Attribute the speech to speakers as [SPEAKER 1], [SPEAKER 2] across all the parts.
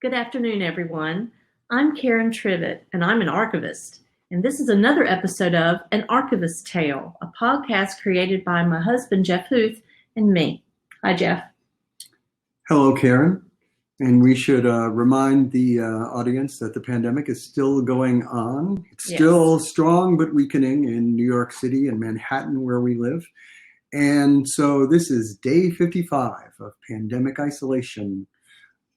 [SPEAKER 1] Good afternoon, everyone. I'm Karen Trivett, and I'm an archivist. And this is another episode of An Archivist's Tale, a podcast created by my husband, Jeff Huth, and me. Hi, Jeff.
[SPEAKER 2] Hello, Karen. And we should remind the audience that the pandemic is still going on. It's still strong but weakening in New York City and Manhattan, where we live. And so this is day 55 of pandemic isolation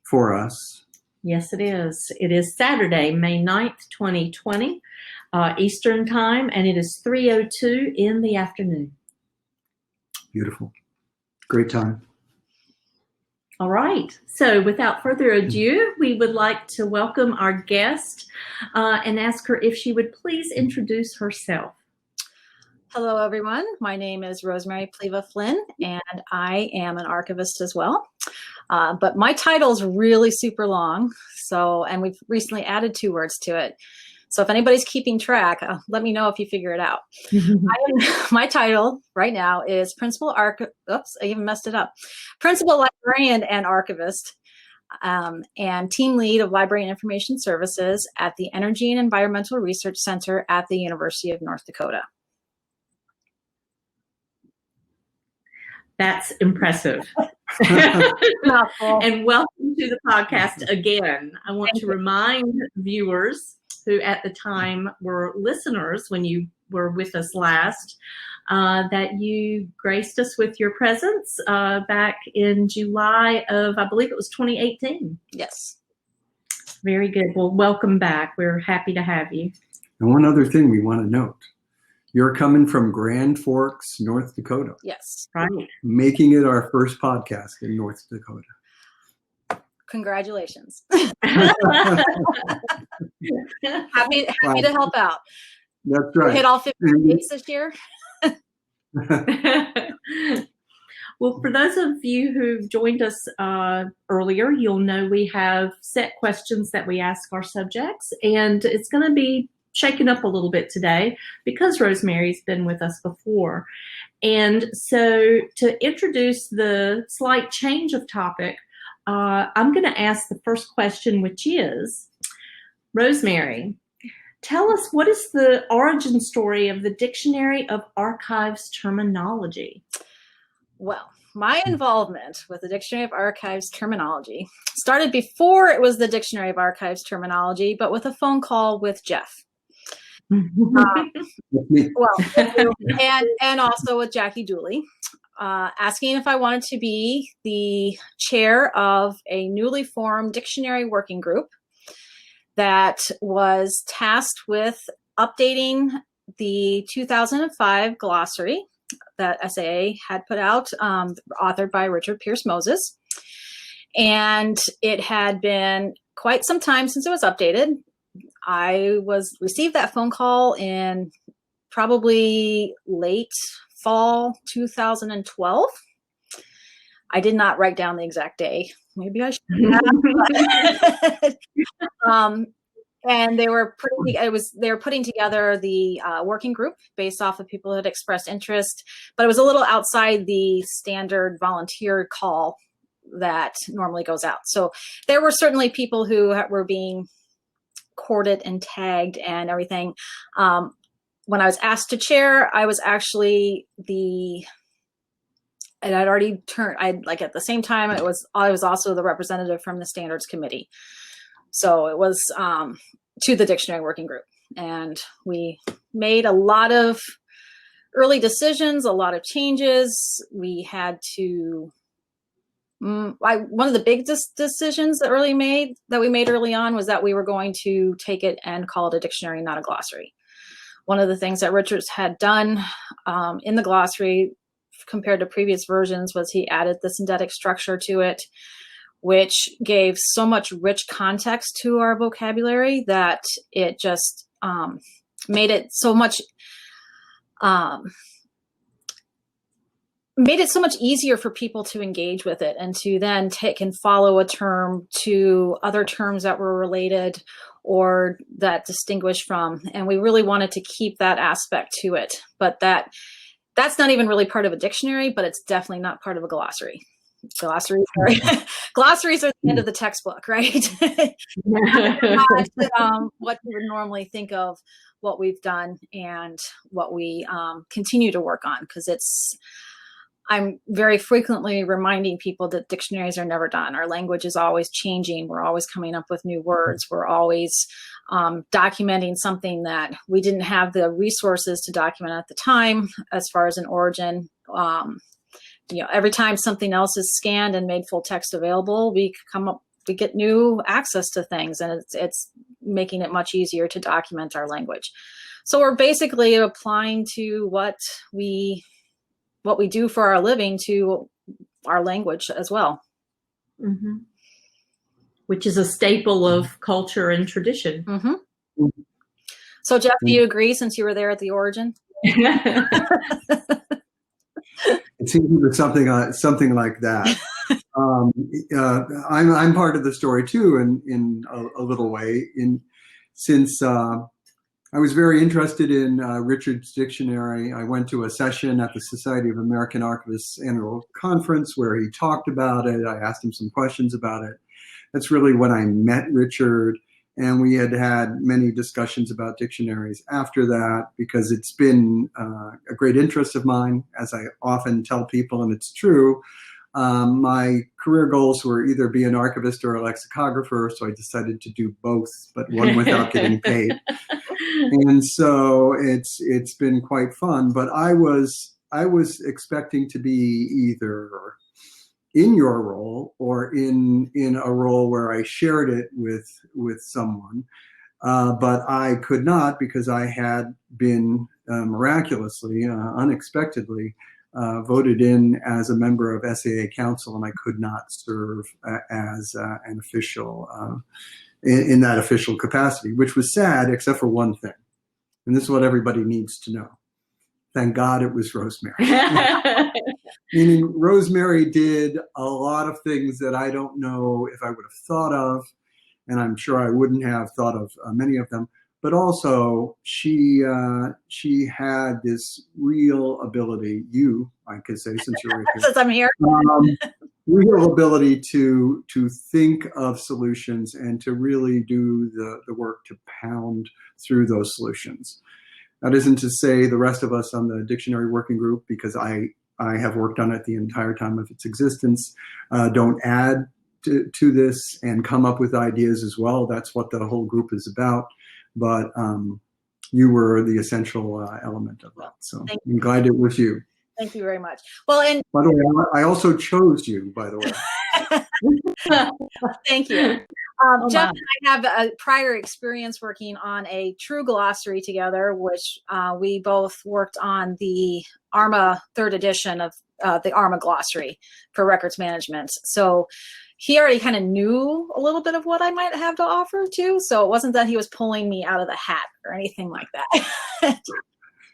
[SPEAKER 2] for us.
[SPEAKER 1] Yes, it is. It is Saturday, May 9th, 2020, Eastern Time, and it is 3:02 in the afternoon.
[SPEAKER 2] Beautiful. Great time.
[SPEAKER 1] All right. So without further ado, we would like to welcome our guest and ask her if she would please introduce herself.
[SPEAKER 3] Hello, everyone. My name is Rosemary Pleva Flynn, and I am an archivist as well. But my title is really super long, and we've recently added 2 words to it. So if anybody's keeping track, let me know if you figure it out. My title right now is Principal Librarian and Archivist, and Team Lead of Library and Information Services at the Energy and Environmental Research Center at the University of North Dakota.
[SPEAKER 1] That's impressive. And welcome to the podcast again. I want to remind viewers who at the time were listeners when you were with us last, that you graced us with your presence back in July of, I believe it was 2018.
[SPEAKER 3] Yes.
[SPEAKER 1] Very good. Well, welcome back. We're happy to have you.
[SPEAKER 2] And one other thing we want to note. You're coming from Grand Forks, North Dakota.
[SPEAKER 3] Yes.
[SPEAKER 1] Right.
[SPEAKER 2] Making it our first podcast in North Dakota.
[SPEAKER 3] Congratulations. happy to help out.
[SPEAKER 2] That's right.
[SPEAKER 3] We hit all 50 states this year.
[SPEAKER 1] Well, for those of you who've joined us earlier, you'll know we have set questions that we ask our subjects, and it's going to be shaken up a little bit today because Rosemary's been with us before. And so to introduce the slight change of topic, I'm going to ask the first question, which is, Rosemary, tell us, what is the origin story of the Dictionary of Archives terminology?
[SPEAKER 3] Well, my involvement with the Dictionary of Archives terminology started before it was the Dictionary of Archives terminology, but with a phone call with Jeff. And also with Jackie Dooley, asking if I wanted to be the chair of a newly formed dictionary working group that was tasked with updating the 2005 glossary that SAA had put out, authored by Richard Pierce Moses. And it had been quite some time since it was updated. I received that phone call in probably late fall 2012. I did not write down the exact day. Maybe I should have. And they were putting together the working group based off of people who had expressed interest, but it was a little outside the standard volunteer call that normally goes out. So there were certainly people who were being courted and tagged and everything. When I was asked to chair, I was actually at the same time, I was also the representative from the standards committee. So it was to the dictionary working group, and we made a lot of early decisions, a lot of changes. We had to one of the big decisions that we made early on was that we were going to take it and call it a dictionary, not a glossary. One of the things that Richards had done in the glossary compared to previous versions was he added the synthetic structure to it, which gave so much rich context to our vocabulary that it just made it so much easier for people to engage with it and to then take and follow a term to other terms that were related or that distinguish from. And we really wanted to keep that aspect to it, but that's not even really part of a dictionary, but it's definitely not part of a glossary. glossaries glossaries are the end of the textbook, right? Not, what you would normally think of what we've done and what we continue to work on, because I'm very frequently reminding people that dictionaries are never done. Our language is always changing. We're always coming up with new words. We're always documenting something that we didn't have the resources to document at the time as far as an origin. Every time something else is scanned and made full text available, we get new access to things, and it's making it much easier to document our language. So we're basically applying to what we do for our living to our language as well.
[SPEAKER 1] Mm-hmm. Which is a staple of culture and tradition.
[SPEAKER 3] Mm-hmm. So Jeff, do you agree, since you were there at the origin?
[SPEAKER 2] It seems to be something like that. I'm part of the story too, in a little way. Since I was very interested in Richard's dictionary, I went to a session at the Society of American Archivists annual conference where he talked about it. I asked him some questions about it. That's really when I met Richard, and we had many discussions about dictionaries after that, because it's been a great interest of mine, as I often tell people, and it's true. My career goals were either be an archivist or a lexicographer, so I decided to do both, but one without getting paid. And so it's been quite fun. But I was expecting to be either in your role or in a role where I shared it with someone, but I could not, because I had been miraculously, unexpectedly, voted in as a member of SAA Council, and I could not serve as an official in that official capacity, which was sad, except for one thing. And this is what everybody needs to know. Thank God it was Rosemary. Meaning Rosemary did a lot of things that I don't know if I would have thought of, and I'm sure I wouldn't have thought of many of them. But also, she had this real ability. I could say, since you're right here,
[SPEAKER 3] since I'm here,
[SPEAKER 2] real ability to think of solutions and to really do the work to pound through those solutions. That isn't to say the rest of us on the dictionary working group, because I have worked on it the entire time of its existence, don't add to this and come up with ideas as well. That's what the whole group is about. But you were the essential element of that. So I'm glad it was you.
[SPEAKER 3] Thank you very much. Well, and
[SPEAKER 2] by the way, I also chose you, by the way.
[SPEAKER 3] Thank you. Jeff and I have a prior experience working on a true glossary together, which we both worked on the ARMA 3rd edition of the ARMA glossary for records management. So he already kind of knew a little bit of what I might have to offer too. So it wasn't that he was pulling me out of the hat or anything like that.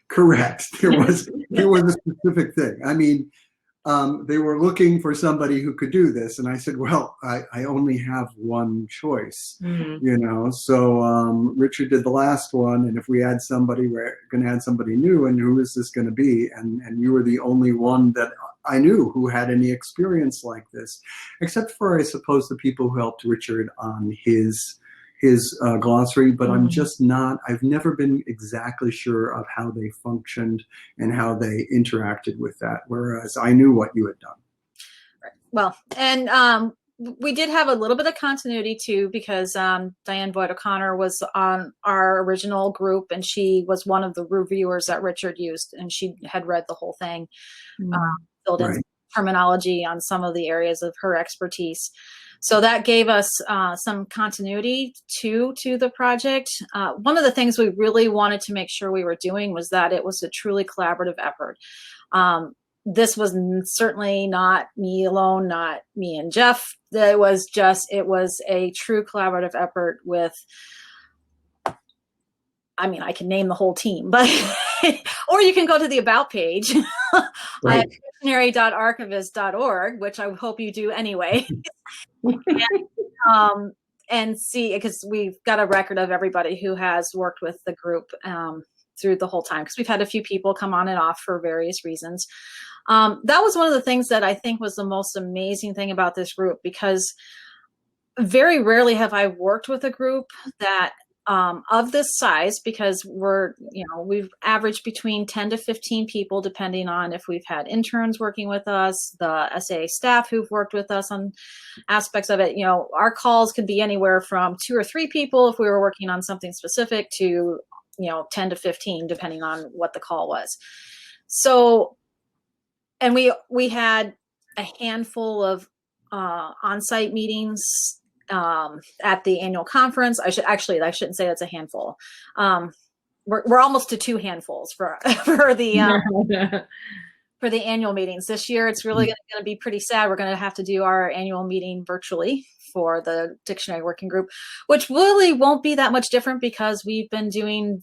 [SPEAKER 2] Correct. There was a specific thing. I mean, they were looking for somebody who could do this, and I said, well, I only have one choice, So Richard did the last one, and if we add somebody, we're going to add somebody new, and who is this going to be? And you were the only one that I knew who had any experience like this, except for, I suppose, the people who helped Richard on his glossary, but I'm just not, I've never been exactly sure of how they functioned and how they interacted with that, whereas I knew what you had done.
[SPEAKER 3] Right. Well, and we did have a little bit of continuity too, because Diane Boyd O'Connor was on our original group, and she was one of the reviewers that Richard used, and she had read the whole thing, filled in terminology on some of the areas of her expertise. So that gave us some continuity to the project. One of the things we really wanted to make sure we were doing was that it was a truly collaborative effort. This was certainly not me alone, not me and Jeff. It was a true collaborative effort with, I mean, I can name the whole team, but or you can go to the About page at dictionary.archivist.org, which I hope you do anyway. And see, because we've got a record of everybody who has worked with the group. through the whole time, because we've had a few people come on and off for various reasons. That was one of the things that I think was the most amazing thing about this group, because very rarely have I worked with a group that of this size, because we've averaged between 10 to 15 people, depending on if we've had interns working with us, the SAA staff who've worked with us on aspects of it. Our calls could be anywhere from 2 or 3 people if we were working on something specific to 10 to 15, depending on what the call was. So, and we had a handful of on-site meetings at the annual conference. I shouldn't say that's a handful. We're almost to 2 handfuls for the for the annual meetings. This year, it's really going to be pretty sad. We're going to have to do our annual meeting virtually for the dictionary working group, which really won't be that much different, because we've been doing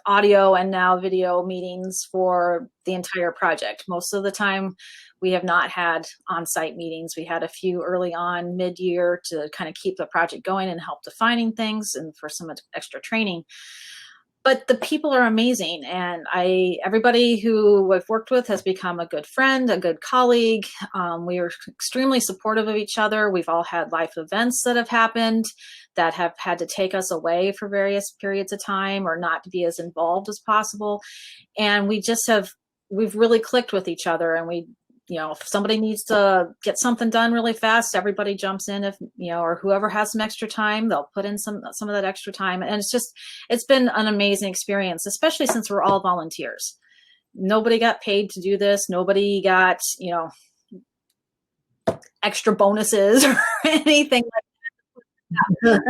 [SPEAKER 3] audio and now video meetings for the entire project. Most of the time, we have not had on-site meetings. We had a few early on mid-year to kind of keep the project going and help defining things and for some extra training. But the people are amazing, and everybody who I've worked with has become a good friend, a good colleague. We are extremely supportive of each other. We've all had life events that have happened that have had to take us away for various periods of time, or not to be as involved as possible. And we've really clicked with each other, and if somebody needs to get something done really fast, everybody jumps in. If or whoever has some extra time, they'll put in some of that extra time. And it's been an amazing experience, especially since we're all volunteers. Nobody got paid to do this. Nobody got, extra bonuses or anything like that.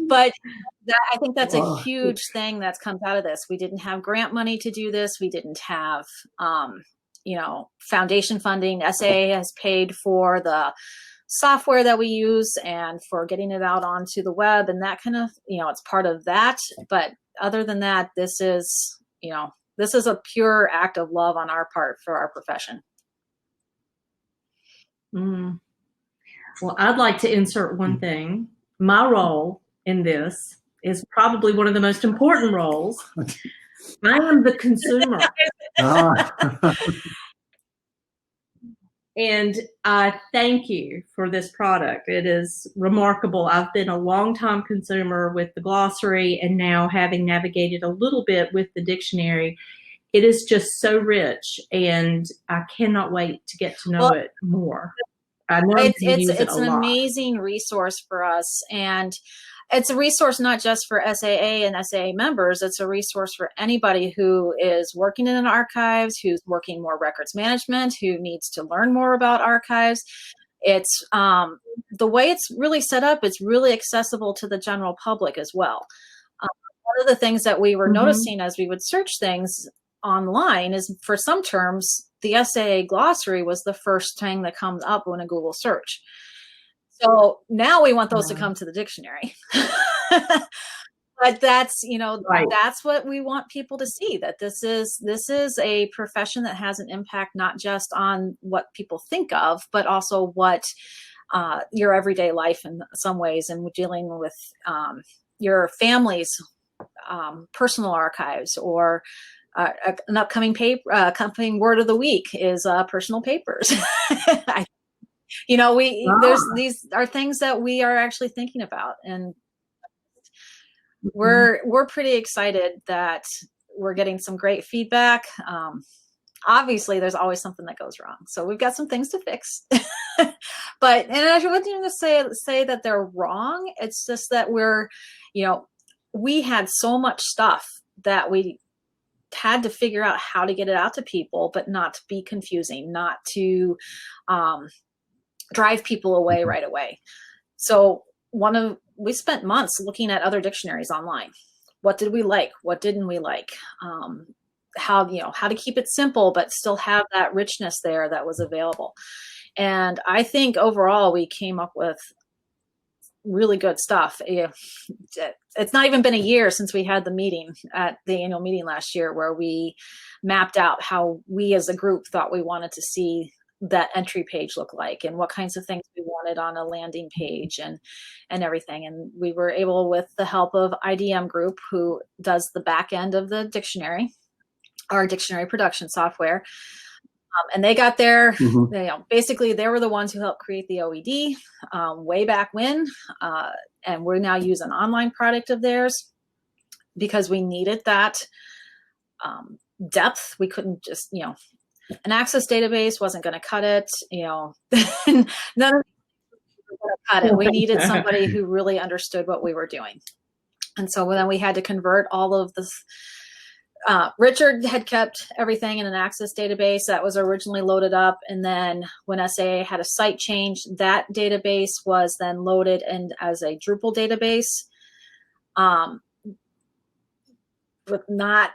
[SPEAKER 3] But I think that's a huge thing that's come out of this. We didn't have grant money to do this. We didn't have, foundation funding. SAA has paid for the software that we use and for getting it out onto the web, and that kind of, it's part of that. But other than that, this is a pure act of love on our part for our profession.
[SPEAKER 1] Well, I'd like to insert one thing. My role in this is probably one of the most important roles. I am the consumer. And I thank you for this product. It is remarkable. I've been a long-time consumer with the glossary, and now having navigated a little bit with the dictionary, it is just so rich, and I cannot wait to get to know it more. I know
[SPEAKER 3] it's an amazing resource for us, and it's a resource not just for SAA and SAA members. It's a resource for anybody who is working in an archives, who's working more records management, who needs to learn more about archives. It's the way it's really set up, it's really accessible to the general public as well. One of the things that we were noticing as we would search things online is, for some terms, the SAA glossary was the first thing that comes up when a Google search. So now we want those to come to the dictionary. But that's,
[SPEAKER 1] Right.
[SPEAKER 3] That's what we want people to see, that this is a profession that has an impact, not just on what people think of, but also what your everyday life in some ways, and dealing with your family's personal archives, or an upcoming accompanying word of the week is personal papers. These are things that we are actually thinking about, and we're pretty excited that we're getting some great feedback. Obviously, there's always something that goes wrong, so we've got some things to fix. And I wouldn't even say that they're wrong. It's just that we had so much stuff that we had to figure out how to get it out to people, but not to be confusing, not to drive people away right away. So we spent months looking at other dictionaries online. What did we like? What didn't we like? How to keep it simple, but still have that richness there that was available. And I think overall we came up with really good stuff. It's not even been a year since we had the meeting at the annual meeting last year, where we mapped out how we as a group thought we wanted to see that entry page look like and what kinds of things we wanted on a landing page and everything. And we were able, with the help of IDM Group, who does the back end of the dictionary, our dictionary production software. And they got there, basically they were the ones who helped create the OED way back when. And we're now using an online product of theirs because we needed that depth. We couldn't just, an Access database wasn't going to cut it. None of going to cut it. We needed somebody who really understood what we were doing. And so then we had to convert all of this. Richard had kept everything in an Access database that was originally loaded up. And then when SAA had a site change, that database was then loaded in as a Drupal database. With not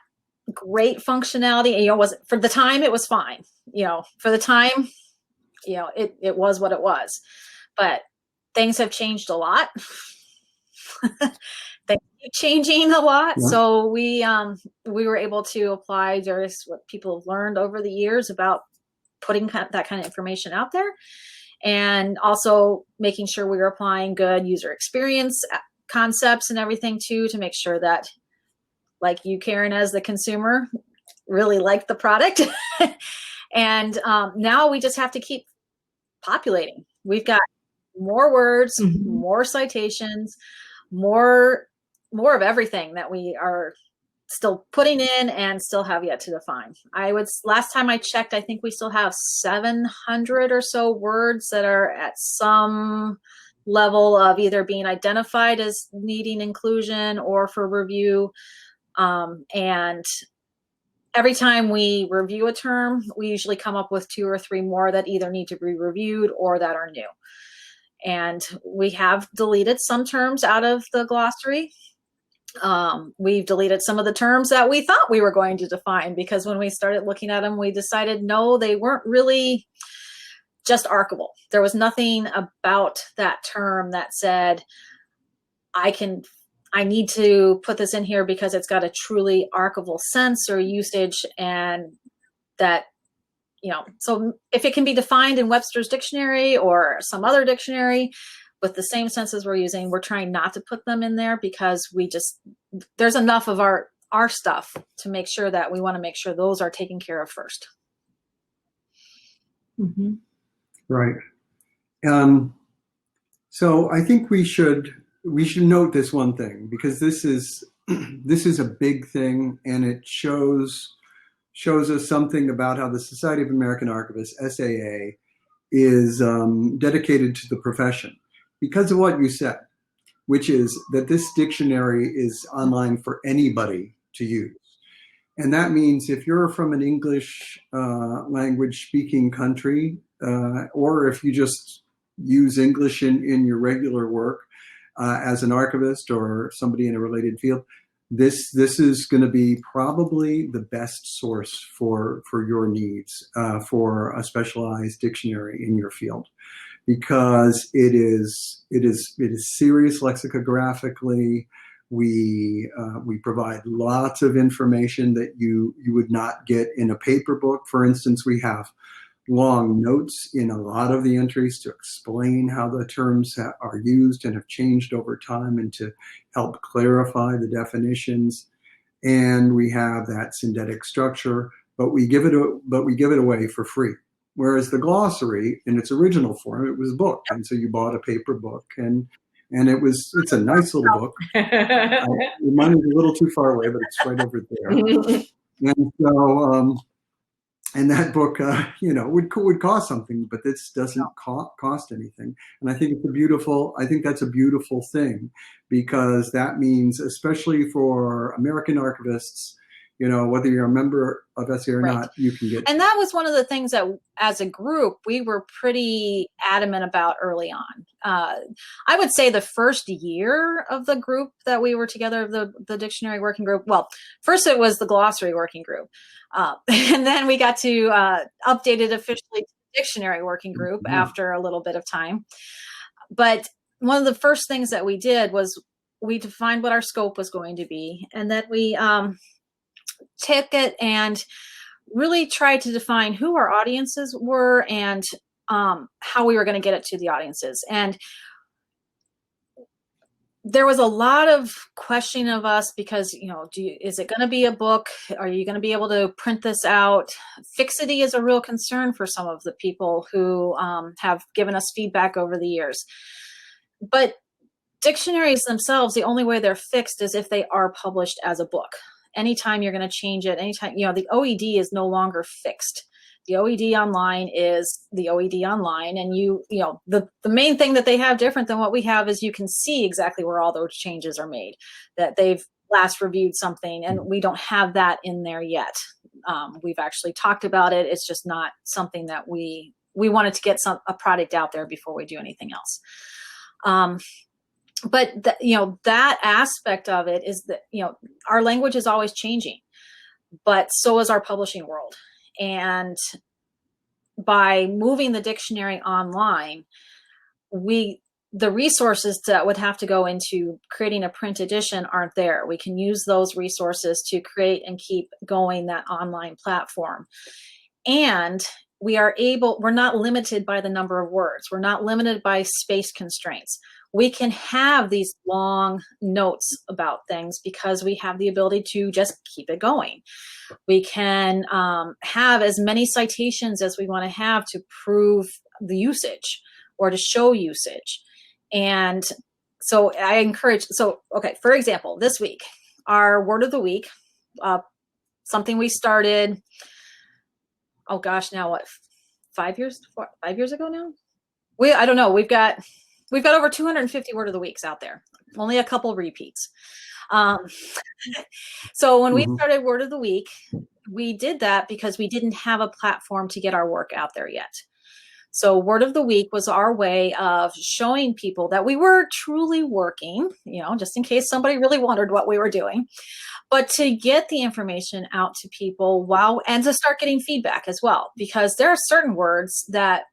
[SPEAKER 3] great functionality. Wasn't, for the time it was fine. For the time, it was what it was. But things have changed a lot. They keep changing a lot. Yeah. So we were able to apply what people have learned over the years about putting that kind of information out there, and also making sure we were applying good user experience concepts and everything too, to make sure that, like you, Karen, as the consumer, really liked the product. And now we just have to keep populating. We've got more words, more citations, more of everything that we are still putting in and still have yet to define. Last time I checked, I think we still have 700 or so words that are at some level of either being identified as needing inclusion or for review. And every time we review a term, we usually come up with 2 or 3 more that either need to be reviewed or that are new. And we have deleted some terms out of the glossary. We've deleted some of the terms that we thought we were going to define, because when we started looking at them, we decided, no, they weren't really just archivable. There was nothing about that term that said, I need to put this in here because it's got a truly archival sense or usage, and that, so if it can be defined in Webster's dictionary or some other dictionary with the same senses we're using, we're trying not to put them in there, because there's enough of our stuff to make sure that we want to make sure those are taken care of first.
[SPEAKER 2] Mm-hmm. Right. So I think we should note this one thing, because this is a big thing, and it shows us something about how the Society of American Archivists, SAA, is dedicated to the profession, because of what you said, which is that this dictionary is online for anybody to use. And that means if you're from an English language speaking country, or if you just use English in your regular work as an archivist or somebody in a related field, this is going to be probably the best source for your needs for a specialized dictionary in your field, because it is serious lexicographically. We provide lots of information that you would not get in a paper book. For instance, we have long notes in a lot of the entries to explain how the terms are used and have changed over time, and to help clarify the definitions. And we have that syndetic structure, but we give it away for free. Whereas the glossary, in its original form, it was a book, and so you bought a paper book, and it's a nice little book. Mine is a little too far away, but it's right over there. And so, and that book, would cost something, but this doesn't cost anything. And I think that's a beautiful thing, because that means, especially for American archivists, whether you're a member of SAA or not, you can get.
[SPEAKER 3] And that was one of the things that, as a group, we were pretty adamant about early on. I would say the first year of the group that we were together, the dictionary working group. Well, first it was the glossary working group, and then we got to update it officially to the dictionary working group after a little bit of time. But one of the first things that we did was we defined what our scope was going to be, and that we took it and really tried to define who our audiences were and how we were going to get it to the audiences. And there was a lot of questioning of us because, is it going to be a book? Are you going to be able to print this out? Fixity is a real concern for some of the people who have given us feedback over the years. But dictionaries themselves, the only way they're fixed is if they are published as a book. Anytime you're going to change it, anytime, the OED is no longer fixed. The OED online is the OED online. And the main thing that they have different than what we have is you can see exactly where all those changes are made, that they've last reviewed something, and we don't have that in there yet. We've actually talked about it. It's just not something that we wanted to get a product out there before we do anything else. But that aspect of it is that, our language is always changing, but so is our publishing world. And by moving the dictionary online, the resources that would have to go into creating a print edition aren't there. We can use those resources to create and keep going that online platform. And we're not limited by the number of words. We're not limited by space constraints. We can have these long notes about things because we have the ability to just keep it going. We can have as many citations as we want to have to prove the usage or to show usage. And so I encourage, for example, this week, our word of the week, something we started, oh gosh, now what, 5 years ago now? I don't know. We've got over 250 word of the weeks out there, only a couple repeats. So when we started Word of the Week, we did that because we didn't have a platform to get our work out there yet. So Word of the Week was our way of showing people that we were truly working, just in case somebody really wondered what we were doing, but to get the information out to people and to start getting feedback as well, because there are certain words that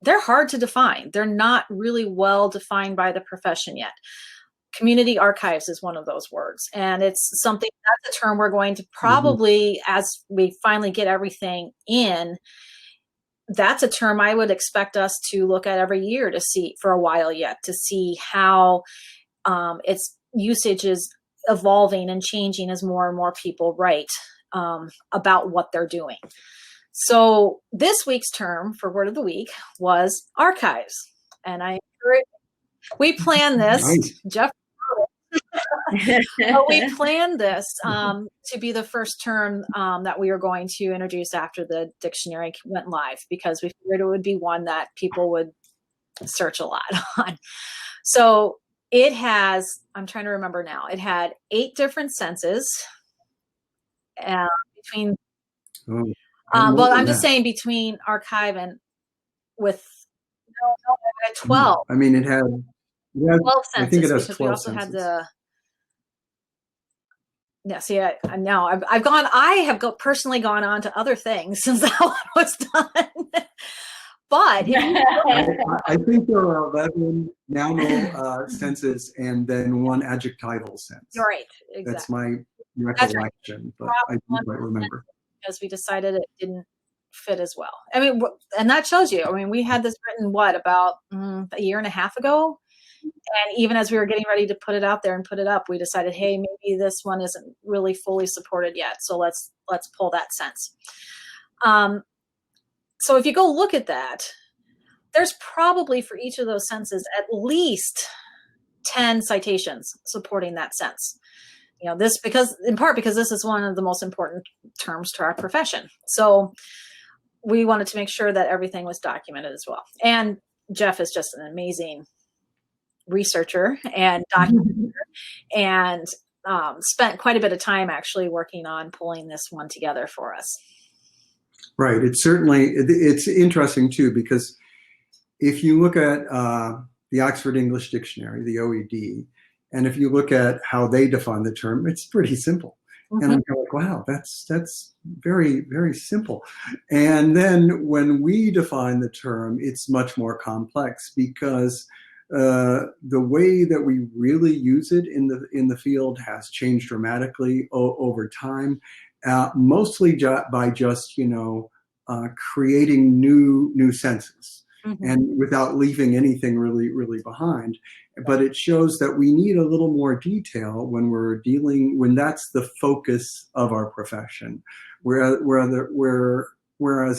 [SPEAKER 3] they're hard to define. They're not really well defined by the profession yet. Community archives is one of those words. And it's something, that's a term we're going to probably, as we finally get everything in, that's a term I would expect us to look at every year to see for a while yet, to see how its usage is evolving and changing as more and more people write about what they're doing. So this week's term for Word of the Week was archives. And we planned this,
[SPEAKER 2] Nice.
[SPEAKER 3] Jeff, we planned this to be the first term that we were going to introduce after the dictionary went live, because we figured it would be one that people would search a lot on. So it has, I'm trying to remember now, it had 8 different senses between, well, I'm just saying between archive and with 12.
[SPEAKER 2] I mean, it had
[SPEAKER 3] 12 senses.
[SPEAKER 2] I think it has
[SPEAKER 3] because
[SPEAKER 2] 12
[SPEAKER 3] we also
[SPEAKER 2] senses.
[SPEAKER 3] had the. Yeah, see, now I have personally gone on to other things since that one was done. But
[SPEAKER 2] I think there are 11 nominal senses and then 1 adjectival sense.
[SPEAKER 3] You're right, exactly.
[SPEAKER 2] That's my recollection, but I don't quite remember.
[SPEAKER 3] Because we decided it didn't fit as well. I mean, and that shows you. I mean, we had this written about a year and a half ago. And even as we were getting ready to put it out there and put it up, we decided, hey, maybe this one isn't really fully supported yet. So let's pull that sense. So if you go look at that, there's probably for each of those senses at least 10 citations supporting that sense. This in part because this is one of the most important terms to our profession. So we wanted to make sure that everything was documented as well. And Jeff is just an amazing researcher and documenter, and spent quite a bit of time actually working on pulling this one together for us.
[SPEAKER 2] Right. It's interesting too, because if you look at the Oxford English Dictionary, the OED, and if you look at how they define the term, it's pretty simple. And I'm like, wow, that's very, very simple. And then when we define the term, it's much more complex, because the way that we really use it in the field has changed dramatically over time. mostly by just, creating new senses and without leaving anything really behind. But it shows that we need a little more detail when that's the focus of our profession. Whereas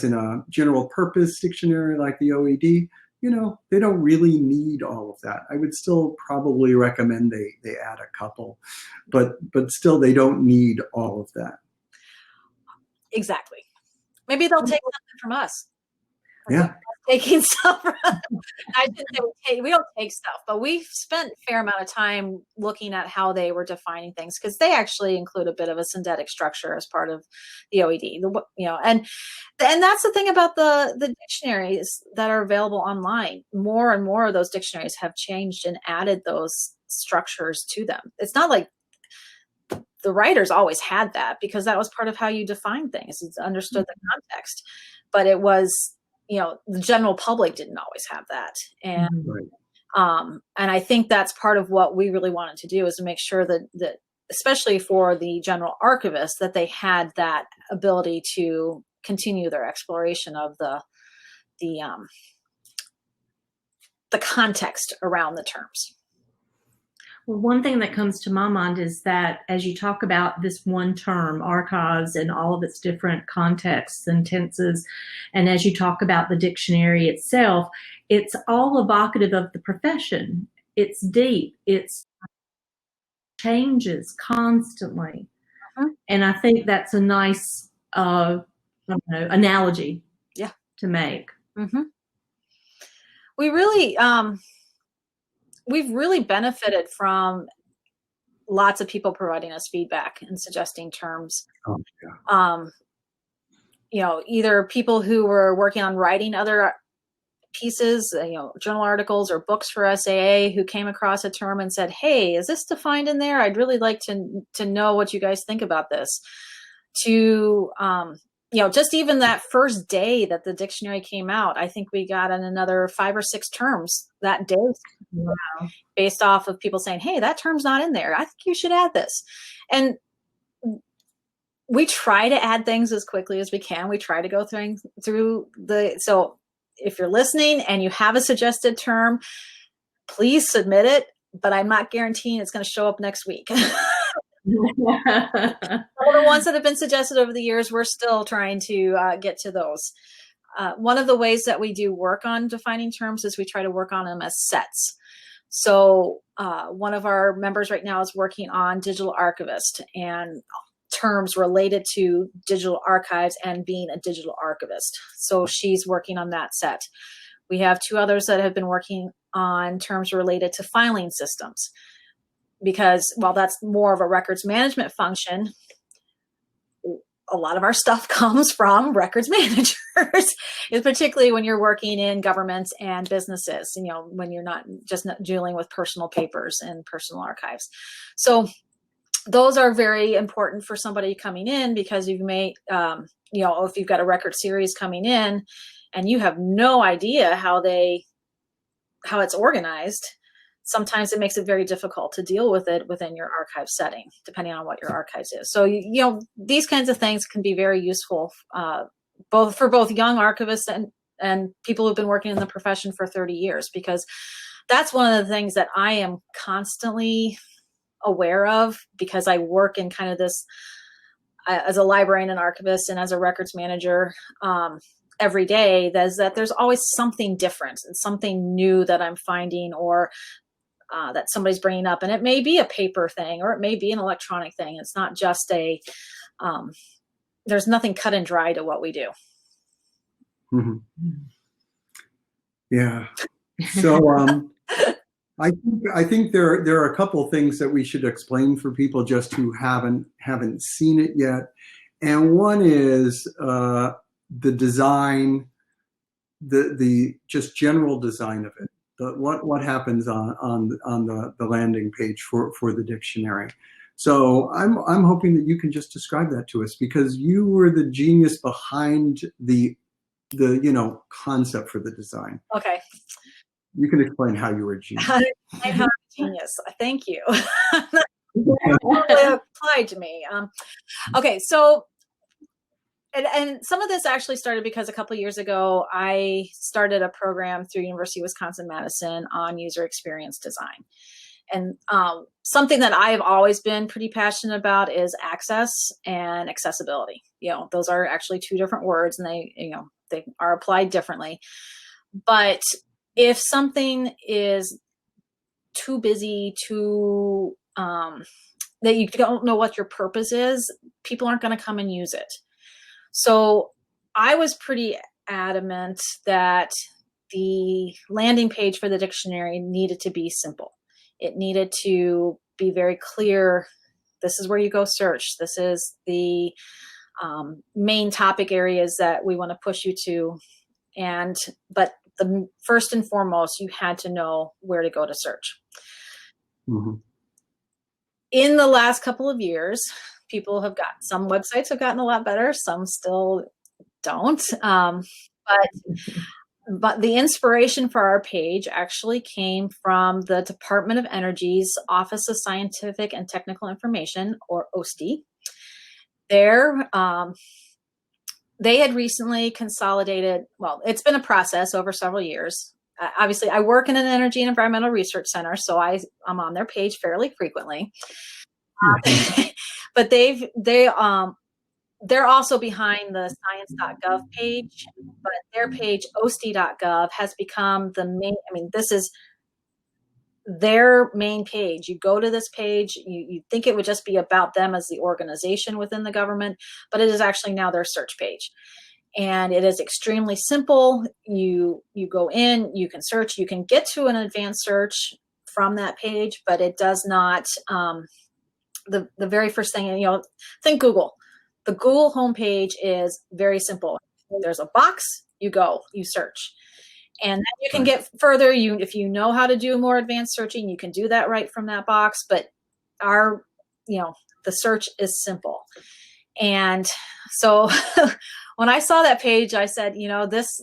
[SPEAKER 2] in a general purpose dictionary like the OED, they don't really need all of that. I would still probably recommend they add a couple, but still they don't need all of that.
[SPEAKER 3] Exactly. Maybe they'll take something from us.
[SPEAKER 2] Yeah.
[SPEAKER 3] Taking stuff from us. I shouldn't say we don't take stuff, but we've spent a fair amount of time looking at how they were defining things, because they actually include a bit of a synthetic structure as part of the OED. And that's the thing about the dictionaries that are available online. More and more of those dictionaries have changed and added those structures to them. It's not like the writers always had that, because that was part of how you define things. It's understood the context, but it was, the general public didn't always have that. And, and I think that's part of what we really wanted to do, is to make sure that especially for the general archivist, that they had that ability to continue their exploration of the context around the terms.
[SPEAKER 1] Well, one thing that comes to my mind is that as you talk about this one term, archives, and all of its different contexts and tenses, and as you talk about the dictionary itself, it's all evocative of the profession. It's deep. It's changes constantly. And I think that's a nice analogy to make.
[SPEAKER 3] We really... we've really benefited from lots of people providing us feedback and suggesting terms. Either people who were working on writing other pieces, journal articles or books for SAA, who came across a term and said, "Hey, is this defined in there? I'd really like to know what you guys think about this." To just even that first day that the dictionary came out, I think we got another 5 or 6 terms that day, based off of people saying, "Hey, that term's not in there. I think you should add this." And we try to add things as quickly as we can. We try to go through so if you're listening and you have a suggested term, please submit it, but I'm not guaranteeing it's going to show up next week. All the ones that have been suggested over the years, we're still trying to get to those. One of the ways that we do work on defining terms is we try to work on them as sets. So one of our members right now is working on digital archivist and terms related to digital archives and being a digital archivist. So she's working on that set. We have 2 others that have been working on terms related to filing systems, because while that's more of a records management function, a lot of our stuff comes from records managers, particularly when you're working in governments and businesses, when you're not dealing with personal papers and personal archives. So those are very important for somebody coming in, because you may, if you've got a record series coming in and you have no idea how it's organized, sometimes it makes it very difficult to deal with it within your archive setting, depending on what your archives is. So, these kinds of things can be very useful, both young archivists and people who've been working in the profession for 30 years, because that's one of the things that I am constantly aware of, because I work in kind of this as a librarian and archivist and as a records manager every day. There's always something different and something new that I'm finding, or that somebody's bringing up, and it may be a paper thing or it may be an electronic thing. It's not just there's nothing cut and dry to what we do.
[SPEAKER 2] Yeah. So I think there are a couple of things that we should explain for people just who haven't seen it yet, and one is the design, the just general design of it. What happens on the landing page for the dictionary. So I'm hoping that you can just describe that to us, because you were the genius behind the concept for the design.
[SPEAKER 3] Okay.
[SPEAKER 2] You can explain how you were a genius.
[SPEAKER 3] I'm a genius. Thank you. That totally applied to me. Okay, so and some of this actually started because a couple of years ago, I started a program through University of Wisconsin-Madison on user experience design. And something that I've always been pretty passionate about is access and accessibility. Those are actually two different words, and they are applied differently. But if something is too busy, that you don't know what your purpose is, people aren't going to come and use it. So I was pretty adamant that the landing page for the dictionary needed to be simple. It needed to be very clear. This is where you go search. This is the main topic areas that we want to push you to. But the first and foremost, you had to know where to go to search.
[SPEAKER 2] Mm-hmm.
[SPEAKER 3] In the last couple of years, some websites have gotten a lot better. Some still don't. But the inspiration for our page actually came from the Department of Energy's Office of Scientific and Technical Information, or OSTE. They had recently consolidated, well, it's been a process over several years. Obviously, I work in an energy and environmental research center, so I'm on their page fairly frequently. But they're also behind the science.gov page, but their page, OSTE.gov, has become the main, this is their main page. You go to this page, you think it would just be about them as the organization within the government, but it is actually now their search page. And it is extremely simple. You go in, you can search, you can get to an advanced search from that page, but it does not, the very first thing, think Google. The Google homepage is very simple. There's a box, you go, you search. And then you can get further. If you know how to do more advanced searching, you can do that right from that box. But the search is simple. And so when I saw that page, I said, this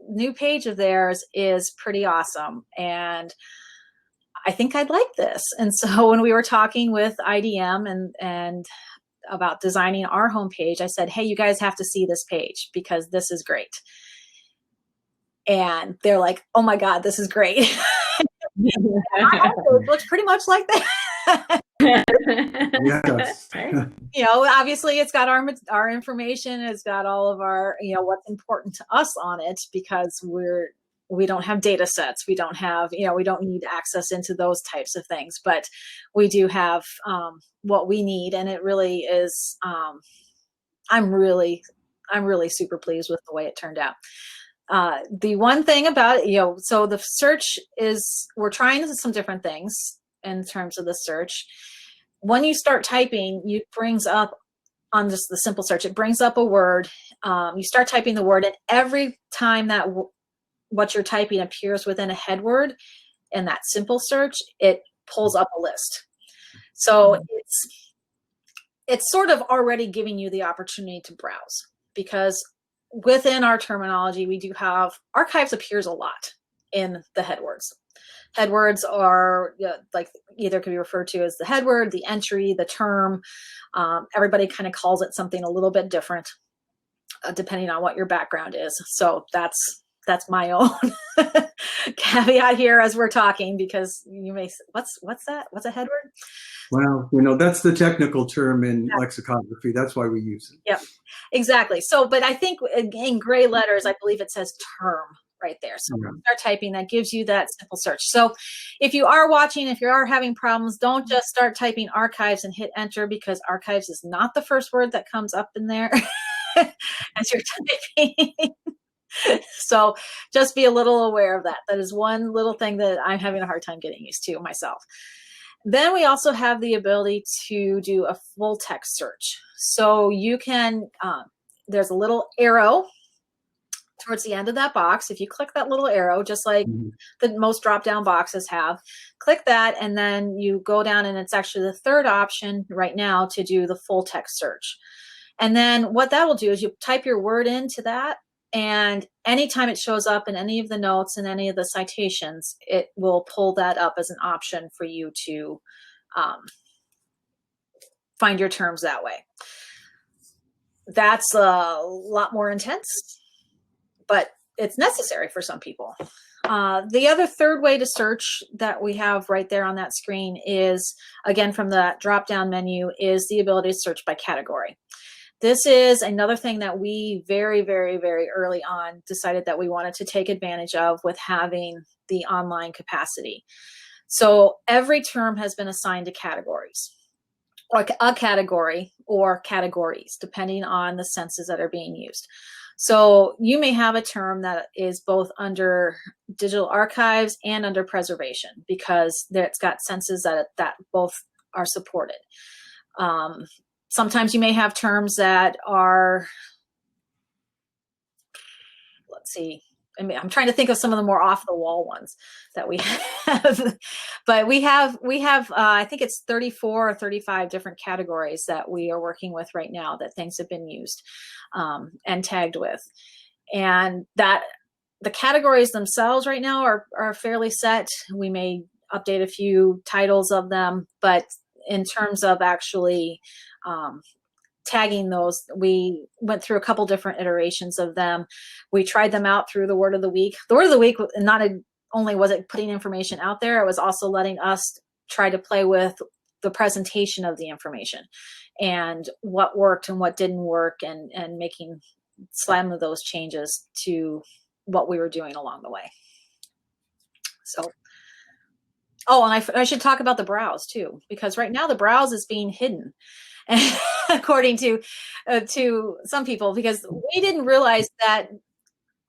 [SPEAKER 3] new page of theirs is pretty awesome. And I think I'd like this. And so when we were talking with IDM and about designing our homepage, I said, hey, you guys have to see this page because this is great. And they're like, oh my God, this is great. It looks pretty much like that.
[SPEAKER 2] Yes.
[SPEAKER 3] Obviously it's got our information. It's got all of our, what's important to us on it, because we don't have data sets. We don't have, we don't need access into those types of things, but we do have what we need. And it really is, I'm really super pleased with the way it turned out. The one thing about it, so the search we're trying some different things in terms of the search. When you start typing, it brings up on just the simple search, it brings up a word. You start typing the word, and every time that what you're typing appears within a head word in that simple search, it pulls up a list. So it's sort of already giving you the opportunity to browse, because within our terminology, we do have archives appears a lot in the headwords. Headwords are either can be referred to as the headword, the entry, the term. Everybody kind of calls it something a little bit different, depending on what your background is. So that's my own caveat here as we're talking, because you may say, what's that? What's a headword?
[SPEAKER 2] Well, that's the technical term in lexicography. That's why we use it.
[SPEAKER 3] Yep, exactly. So, but I think in gray letters, I believe it says term right there. So when you start typing, that gives you that simple search. So if you are watching, if you are having problems, don't just start typing archives and hit enter, because archives is not the first word that comes up in there as you're typing. So just be a little aware of that. That is one little thing that I'm having a hard time getting used to myself. Then we also have the ability to do a full text search. So you can, there's a little arrow towards the end of that box. If you click that little arrow, just like the most drop-down boxes have, click that, and then you go down, and it's actually the third option right now to do the full text search. And then what that will do is you type your word into that, and anytime it shows up in any of the notes and any of the citations, it will pull that up as an option for you to find your terms that way. that's a lot more intense, but it's necessary for some people. The other third way to search that we have right there on that screen is, again, from the drop-down menu, is the ability to search by category. This is another thing that we very, very, very early on decided that we wanted to take advantage of with having the online capacity. So every term has been assigned to categories, or a category or categories, depending on the senses that are being used. So you may have a term that is both under digital archives and under preservation, because it's got senses that both are supported. Sometimes you may have terms that are, let's see, I'm trying to think of some of the more off the wall ones that we have, but we have I think it's 34 or 35 different categories that we are working with right now that things have been used and tagged with. And that the categories themselves right now are fairly set. We may update a few titles of them, but in terms of actually tagging those, we went through a couple different iterations of them. We tried them out through the Word of the Week. The Word of the Week, not only was it putting information out there, it was also letting us try to play with the presentation of the information and what worked and what didn't work, and making some of those changes to what we were doing along the way. So, oh, and I should talk about the browse too, because right now the browse is being hidden, according to some people, because we didn't realize that.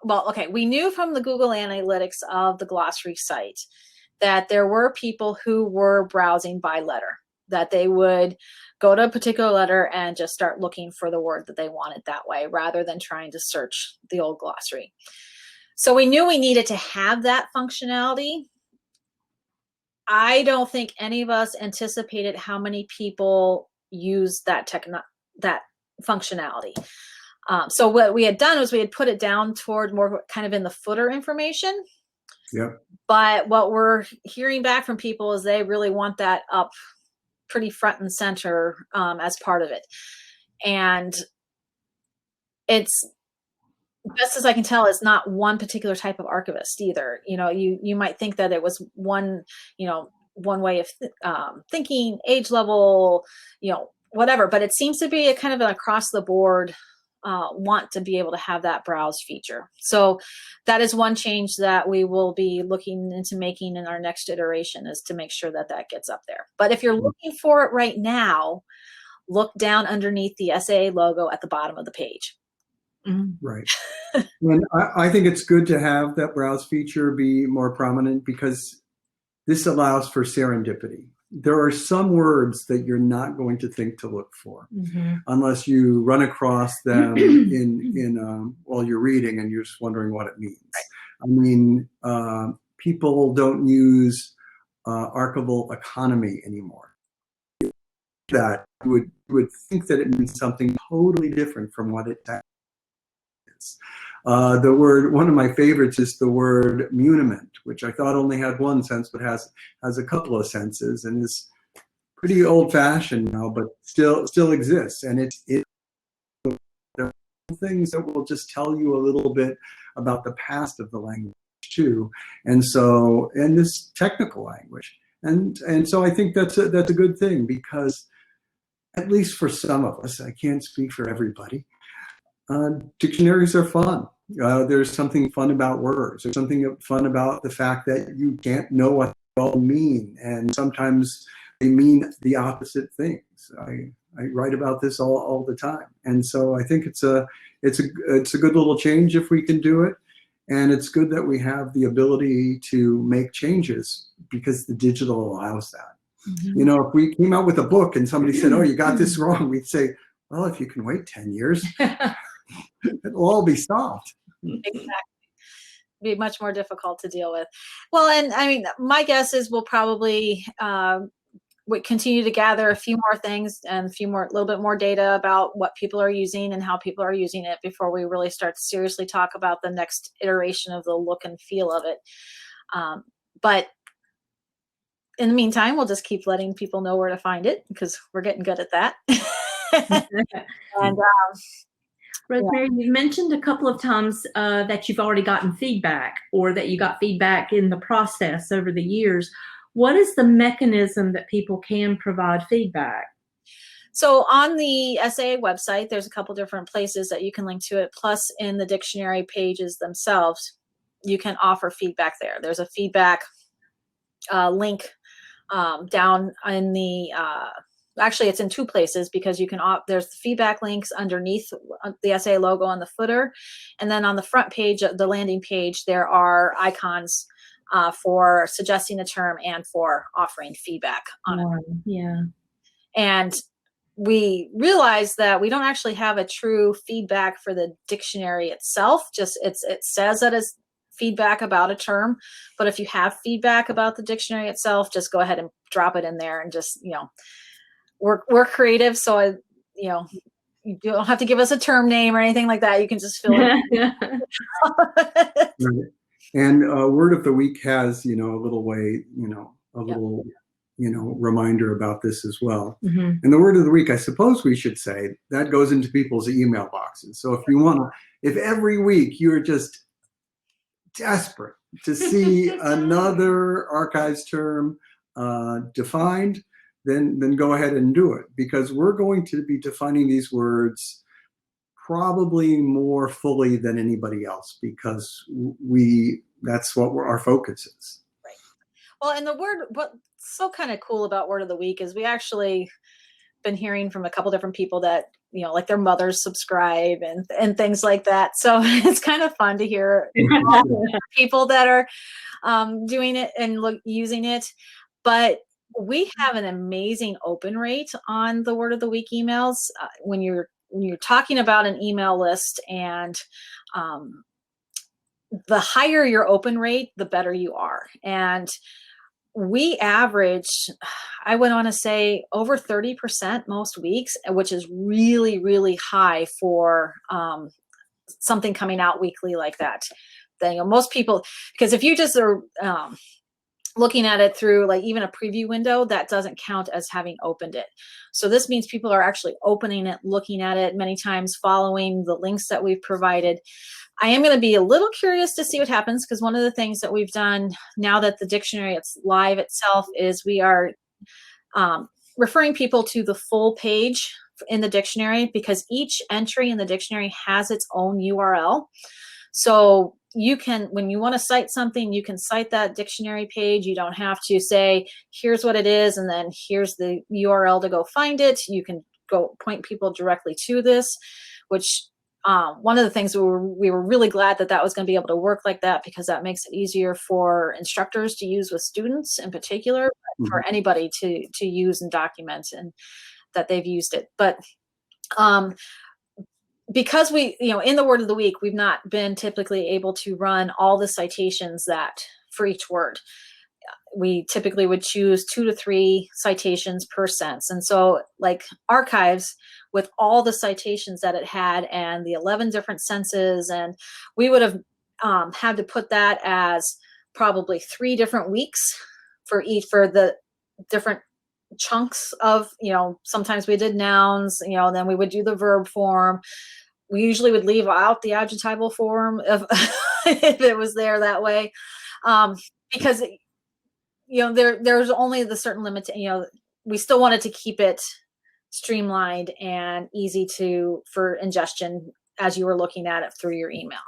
[SPEAKER 3] Well, okay, we knew from the Google Analytics of the glossary site that there were people who were browsing by letter, that they would go to a particular letter and just start looking for the word that they wanted that way, rather than trying to search the old glossary. So we knew we needed to have that functionality. I don't think any of us anticipated how many people use that functionality. So what we had done was we had put it down toward more kind of in the footer information.
[SPEAKER 2] Yep.
[SPEAKER 3] But what we're hearing back from people is they really want that up pretty front and center as part of it. And it's, best as I can tell, it's not one particular type of archivist either. You know, you might think that it was one way of thinking, age level, whatever, but it seems to be a kind of an across the board want to be able to have that browse feature. So that is one change that we will be looking into making in our next iteration, is to make sure that that gets up there. But if you're looking for it right now, look down underneath the SAA logo at the bottom of the page.
[SPEAKER 2] Right. And I think it's good to have that browse feature be more prominent, because this allows for serendipity. There are some words that you're not going to think to look for unless you run across them while you're reading and you're just wondering what it means. I mean, people don't use archival economy anymore. That you would think that it means something totally different from what it is. The word, one of my favorites is the word muniment, which I thought only had one sense, but has a couple of senses, and is pretty old-fashioned now, but still exists. And there are things that will just tell you a little bit about the past of the language too, and this technical language, and so I think that's a good thing, because at least for some of us, I can't speak for everybody, dictionaries are fun. There's something fun about words. There's something fun about the fact that you can't know what they all mean, and sometimes they mean the opposite things. I write about this all the time, and so I think it's a good little change if we can do it, and it's good that we have the ability to make changes, because the digital allows that. If we came out with a book and somebody said, "Oh, you got this wrong," we'd say, "Well, if you can wait 10 years." It'll all be solved.
[SPEAKER 3] Exactly. Be much more difficult to deal with. Well, and I mean, my guess is we'll probably we continue to gather a few more things and a little bit more data about what people are using and how people are using it before we really start to seriously talk about the next iteration of the look and feel of it. But in the meantime, we'll just keep letting people know where to find it, because we're getting good at that. And
[SPEAKER 1] Rosemary, you mentioned a couple of times that you've already gotten feedback or that you got feedback in the process over the years. What is the mechanism that people can provide feedback?
[SPEAKER 3] So on the SAA website, there's a couple different places that you can link to it. Plus, in the dictionary pages themselves, you can offer feedback there. There's a feedback link down in the actually it's in two places, because you can there's feedback links underneath the SA logo on the footer, and then on the front page, the landing page, there are icons for suggesting a term and for offering feedback on it.
[SPEAKER 1] Yeah.
[SPEAKER 3] And we realized that we don't actually have a true feedback for the dictionary itself. Just it says that it's feedback about a term, but if you have feedback about the dictionary itself, just go ahead and drop it in there, and just, we're creative, so you don't have to give us a term name or anything like that. You can just fill it.
[SPEAKER 2] Right. And Word of the Week has, a little way, a little, reminder about this as well.
[SPEAKER 1] Mm-hmm.
[SPEAKER 2] And the Word of the Week, I suppose we should say, that goes into people's email boxes. So if every week you're just desperate to see another archives term defined, then go ahead and do it, because we're going to be defining these words probably more fully than anybody else, because that's what our focus is.
[SPEAKER 3] Right. Well, and what's so kind of cool about Word of the Week is we actually been hearing from a couple different people that, like their mothers subscribe and things like that. So it's kind of fun to hear people that are doing it and using it. But we have an amazing open rate on the Word of the Week emails. When you're talking about an email list, and the higher your open rate, the better you are. And we average, I would want to say, over 30% most weeks, which is really, really high for something coming out weekly like that. Then, most people, because if you just are looking at it through like even a preview window, that doesn't count as having opened it. So this means people are actually opening it, looking at it, many times following the links that we've provided. I am going to be a little curious to see what happens, because one of the things that we've done now that the dictionary it's live itself is we are referring people to the full page in the dictionary, because each entry in the dictionary has its own URL. So you can, when you want to cite something, you can cite that dictionary page. You don't have to say, here's what it is, and then here's the URL to go find it. You can go point people directly to this, which one of the things we were really glad that was going to be able to work like that, because that makes it easier for instructors to use with students in particular, but for anybody to use and document and that they've used it. But because we, in the Word of the Week, we've not been typically able to run all the citations that for each word. We typically would choose 2 to 3 citations per sense. And so like Archives, with all the citations that it had and the 11 different senses, and we would have had to put that as probably 3 different weeks for the different chunks of, sometimes we did nouns, then we would do the verb form. We usually would leave out the adjectival form if it was there that way, because there's only the certain limit. We still wanted to keep it streamlined and easy for ingestion as you were looking at it through your email.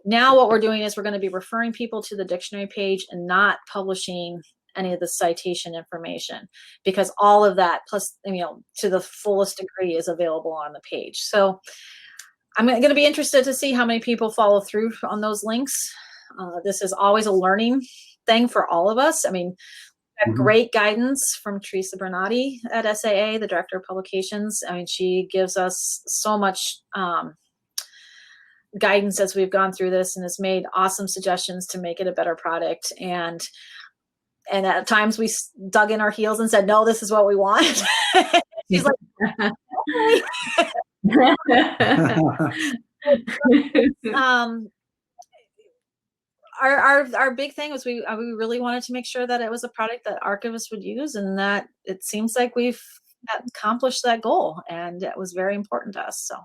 [SPEAKER 3] Now what we're doing is we're going to be referring people to the dictionary page and not publishing any of the citation information, because all of that, plus to the fullest degree, is available on the page. So I'm going to be interested to see how many people follow through on those links. This is always a learning thing for all of us. I mean, we have great guidance from Teresa Bernardi at SAA, the Director of Publications. I mean, she gives us so much guidance as we've gone through this, and has made awesome suggestions to make it a better product. And at times we dug in our heels and said, no, this is what we want. She's like, our big thing was we really wanted to make sure that it was a product that archivists would use, and that it seems like we've accomplished that goal, and it was very important to us. So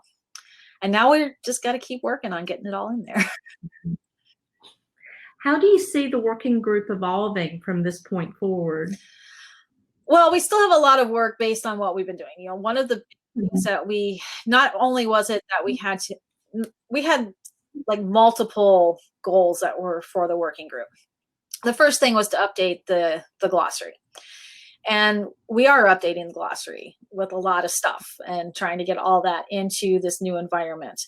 [SPEAKER 3] And now we're just got to keep working on getting it all in there.
[SPEAKER 1] How do you see the working group evolving from this point forward?
[SPEAKER 3] Well, we still have a lot of work based on what we've been doing. One of the things that not only was it that we had like multiple goals that were for the working group. The first thing was to update the glossary. And we are updating the glossary with a lot of stuff and trying to get all that into this new environment.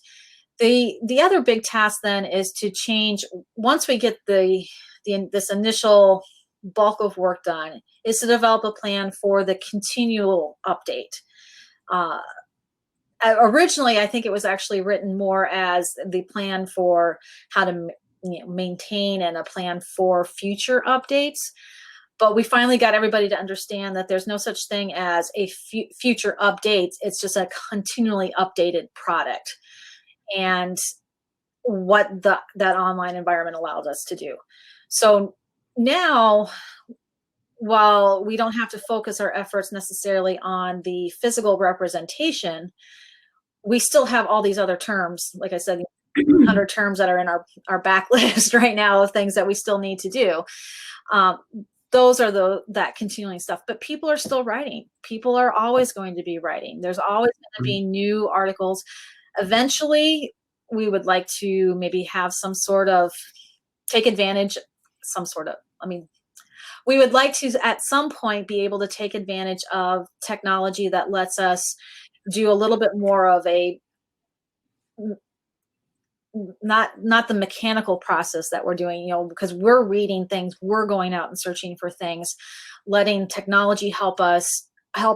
[SPEAKER 3] The other big task then is to change, once we get this initial bulk of work done, is to develop a plan for the continual update. Originally, I think it was actually written more as the plan for how to maintain and a plan for future updates. But we finally got everybody to understand that there's no such thing as a future updates. It's just a continually updated product. And what that online environment allowed us to do. So now, while we don't have to focus our efforts necessarily on the physical representation, we still have all these other terms, like I said, 100 terms that are in our backlist right now of things that we still need to do. Those are that continuing stuff, but people are still writing. People are always going to be writing. There's always going to be new articles. Eventually, we would like to maybe have some sort of we would like to at some point be able to take advantage of technology that lets us do a little bit more of a not the mechanical process that we're doing, because we're reading things, we're going out and searching for things, letting technology help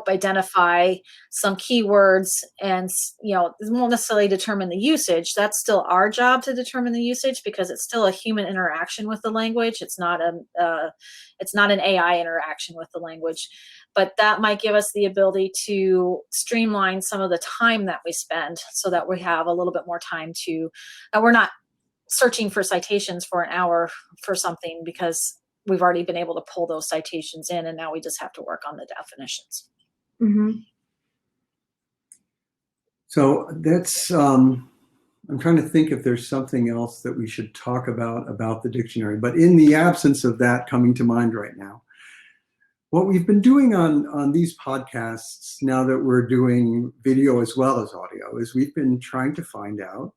[SPEAKER 3] identify some keywords, and it won't necessarily determine the usage. That's still our job to determine the usage, because it's still a human interaction with the language. It's not an AI interaction with the language, but that might give us the ability to streamline some of the time that we spend, so that we have a little bit more time that we're not searching for citations for an hour for something, because we've already been able to pull those citations in, and now we just have to work on the definitions.
[SPEAKER 1] Mm-hmm.
[SPEAKER 2] So that's, I'm trying to think if there's something else that we should talk about the dictionary, but in the absence of that coming to mind right now, what we've been doing on these podcasts, now that we're doing video as well as audio, is we've been trying to find out,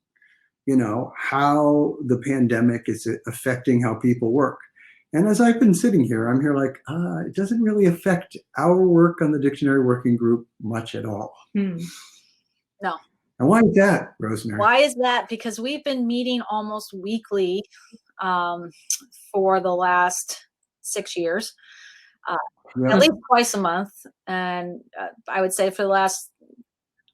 [SPEAKER 2] how the pandemic is affecting how people work. And as I've been sitting here, I'm here like, it doesn't really affect our work on the dictionary working group much at all.
[SPEAKER 3] No.
[SPEAKER 2] And why is that, Rosemary?
[SPEAKER 3] Why is that? Because we've been meeting almost weekly for the last 6 years, at least twice a month. And I would say for the last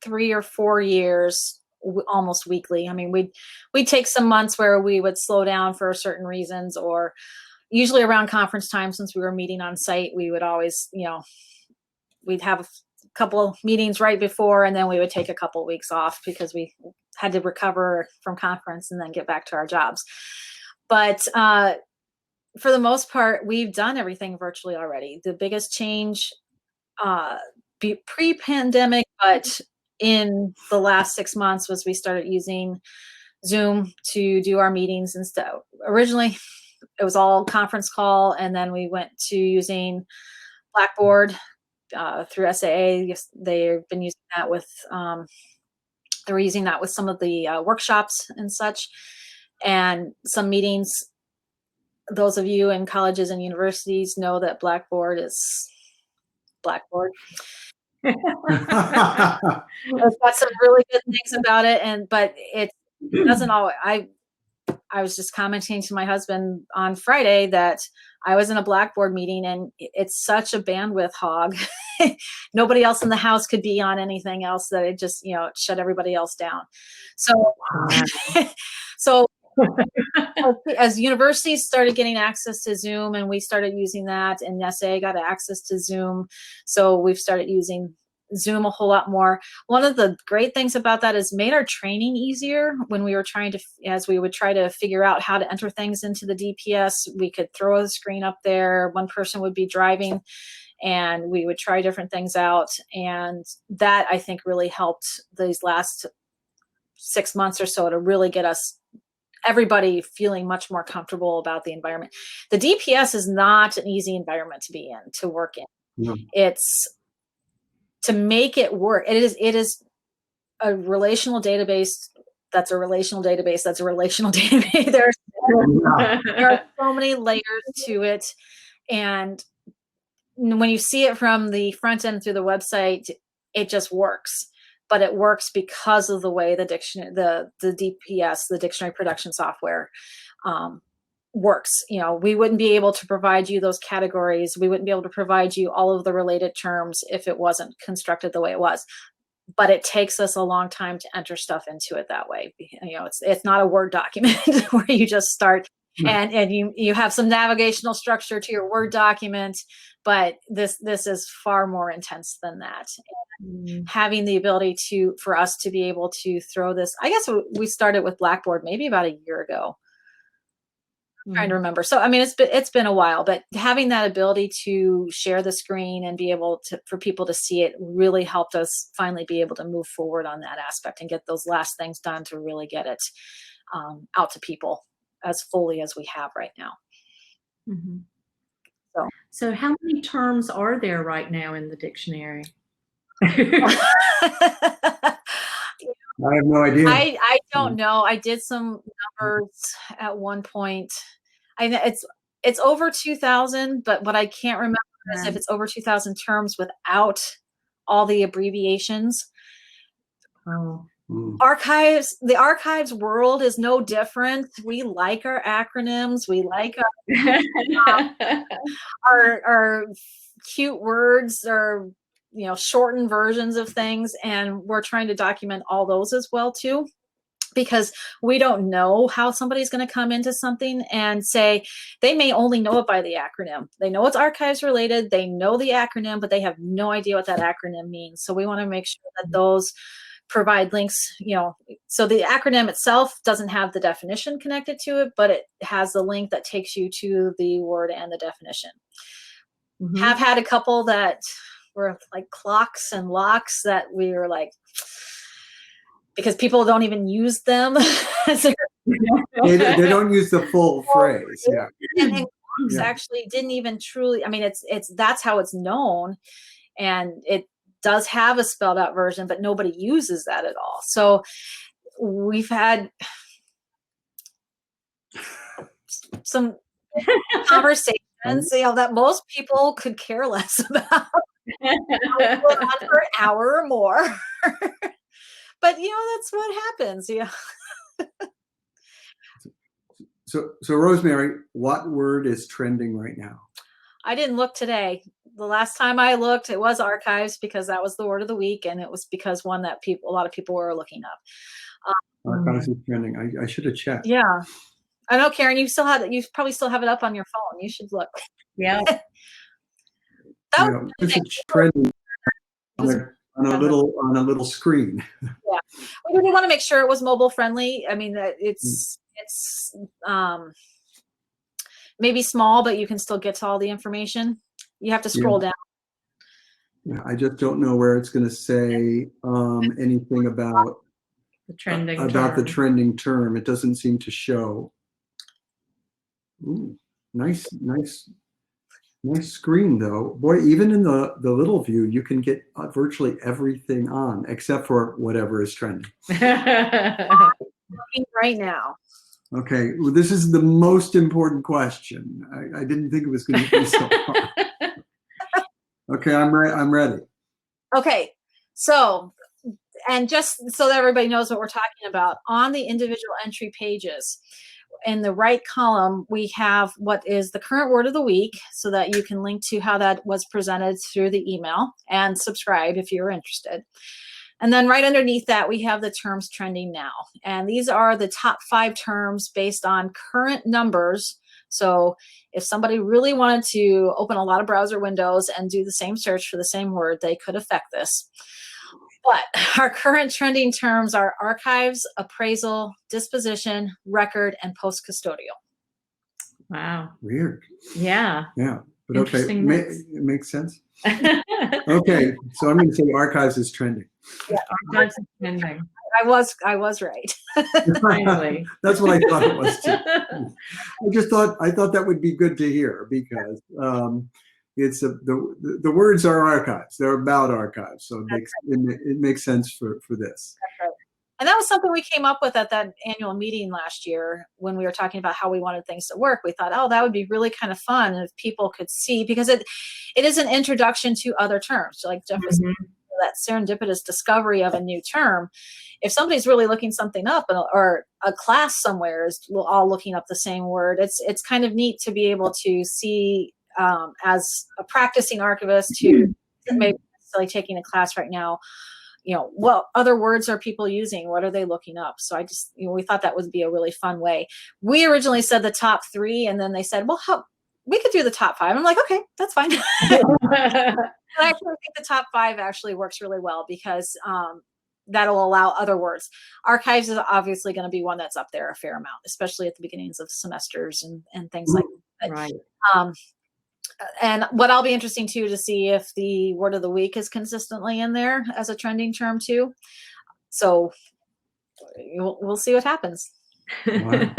[SPEAKER 3] 3 or 4 years, almost weekly. I mean, we'd take some months where we would slow down for certain reasons, or usually around conference time, since we were meeting on site, we would always, we'd have a couple of meetings right before, and then we would take a couple of weeks off because we had to recover from conference and then get back to our jobs. But for the most part, we've done everything virtually already. The biggest change pre-pandemic, but in the last 6 months, was we started using Zoom to do our meetings instead. Originally, it was all conference call, and then we went to using Blackboard through SAA. They've been using that with they were using that with some of the workshops and such, and some meetings. Those of you in colleges and universities know that Blackboard is Blackboard. It's got some really good things about it, but it doesn't always. I was just commenting to my husband on Friday that I was in a Blackboard meeting, and it's such a bandwidth hog. Nobody else in the house could be on anything else, that it just, shut everybody else down. So as universities started getting access to Zoom, and we started using that, and SA got access to Zoom, so we've started using Zoom a whole lot more. One of the great things about that is made our training easier. When we were as we would try to figure out how to enter things into the DPS, we could throw a screen up there. One person would be driving, and we would try different things out. And that, I think, really helped these last 6 months or so to really get everybody feeling much more comfortable about the environment. The DPS is not an easy environment to be in, to work in.
[SPEAKER 2] No.
[SPEAKER 3] It's to make it work. It is a relational database. That's a relational database. That's a relational database. There are so many layers to it. And when you see it from the front end through the website, it just works. But it works because of the way the DPS, the dictionary production software, works. You know, we wouldn't be able to provide you those categories. We wouldn't be able to provide you all of the related terms if it wasn't constructed the way it was. But it takes us a long time to enter stuff into it that way. You know, it's not a Word document where you just start and you have some navigational structure to your Word document, but this is far more intense than that. And having the ability for us to be able to throw this, I guess we started with Blackboard maybe about a year ago. I'm trying to remember. So, I mean, it's been a while, but having that ability to share the screen and be able for people to see it really helped us finally be able to move forward on that aspect and get those last things done to really get it out to people as fully as we have right now.
[SPEAKER 1] Mm-hmm. So how many terms are there right now in the dictionary?
[SPEAKER 2] I have no idea.
[SPEAKER 3] I don't know. I did some numbers at one point. It's over 2,000, but what I can't remember is if it's over 2,000 terms without all the abbreviations.
[SPEAKER 1] Oh.
[SPEAKER 3] The archives world is no different. We like our acronyms. We like our cute words or, you know, shortened versions of things. And we're trying to document all those as well too, because we don't know how somebody's going to come into something and say, they may only know it by the acronym. They know it's archives related. They know the acronym, but they have no idea what that acronym means. So we want to make sure that those provide links, you know, so the acronym itself doesn't have the definition connected to it, but it has the link that takes you to the word and the definition. Mm-hmm. Have had a couple that were like clocks and locks that we were like, because people don't even use them.
[SPEAKER 2] they don't use the full phrase. Yeah.
[SPEAKER 3] And clocks actually didn't even truly, I mean, that's how it's known. And it does have a spelled out version, but nobody uses that at all. So we've had some conversations, you know, that most people could care less about. Went on for an hour or more. But, you know, that's what happens. Yeah.
[SPEAKER 2] So Rosemary, what word is trending right now?
[SPEAKER 3] I didn't look today. The last time I looked, it was archives because that was the word of the week, and it was because one that a lot of people were looking up.
[SPEAKER 2] Archives is trending. I should have checked.
[SPEAKER 3] Yeah, I know, Karen. You probably still have it up on your phone. You should look.
[SPEAKER 1] Yeah.
[SPEAKER 2] This is trending on a little screen.
[SPEAKER 3] Yeah, we really want to make sure it was mobile friendly. I mean, it's maybe small, but you can still get to all the information. You have to scroll down.
[SPEAKER 2] Yeah, I just don't know where it's going to say anything about
[SPEAKER 1] the trending
[SPEAKER 2] the trending term. It doesn't seem to show. Ooh, nice screen though. Boy, even in the little view, you can get virtually everything on except for whatever is trending.
[SPEAKER 3] Looking right now.
[SPEAKER 2] Okay, well, this is the most important question. I didn't think it was going to be so hard. Okay, I'm ready.
[SPEAKER 3] Okay, so, and just so that everybody knows what we're talking about, on the individual entry pages, in the right column, we have what is the current word of the week so that you can link to how that was presented through the email and subscribe if you're interested. And then right underneath that, we have the terms trending now. And these are the top 5 terms based on current numbers. So if somebody really wanted to open a lot of browser windows and do the same search for the same word, they could affect this. But our current trending terms are archives, appraisal, disposition, record, and post-custodial.
[SPEAKER 1] Wow.
[SPEAKER 2] Weird.
[SPEAKER 1] Yeah.
[SPEAKER 2] Yeah. But okay, it makes sense. Okay, so I'm going to say archives is trending.
[SPEAKER 3] Yeah,
[SPEAKER 1] archives is trending.
[SPEAKER 3] I was right.
[SPEAKER 1] Finally.
[SPEAKER 2] That's what I thought it was too. I thought that would be good to hear, because it's the words are archives. They're about archives, so it makes sense for this.
[SPEAKER 3] That's right. And that was something we came up with at that annual meeting last year when we were talking about how we wanted things to work. We thought, oh, that would be really kind of fun if people could see, because it is an introduction to other terms. Like Jeff was saying, that serendipitous discovery of a new term. If somebody's really looking something up, or a class somewhere is all looking up the same word, it's kind of neat to be able to see, as a practicing archivist who isn't maybe necessarily taking a class right now, what other words are people using? What are they looking up? So we thought that would be a really fun way. We originally said the top 3, and then they said, well, we could do the top 5. I'm like, okay, that's fine. I actually think the top 5 actually works really well, because that'll allow other words. Archives is obviously going to be one that's up there a fair amount, especially at the beginnings of semesters and things like that.
[SPEAKER 1] Right.
[SPEAKER 3] And what I'll be interesting too to see if the word of the week is consistently in there as a trending term too. So we'll see what happens.
[SPEAKER 2] Wow.